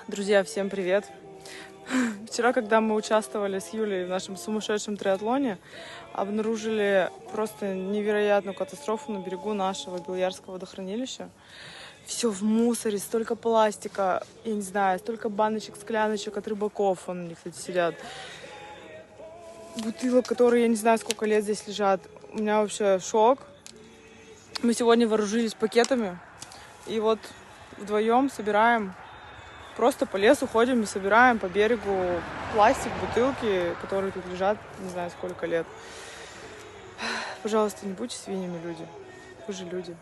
Друзья, всем привет! Вчера, когда мы участвовали с Юлей в нашем сумасшедшем триатлоне, обнаружили просто невероятную катастрофу на берегу нашего Белоярского водохранилища. Все в мусоре, столько пластика, я не знаю, столько баночек, скляночек от рыбаков, они, кстати, сидят. Бутылок, которые я не знаю, сколько лет здесь лежат. У меня вообще шок. Мы сегодня вооружились пакетами, и вот вдвоем собираем. Просто по лесу ходим и собираем по берегу пластик, бутылки, которые тут лежат не знаю сколько лет. Пожалуйста, не будьте свиньями, люди. Вы же люди.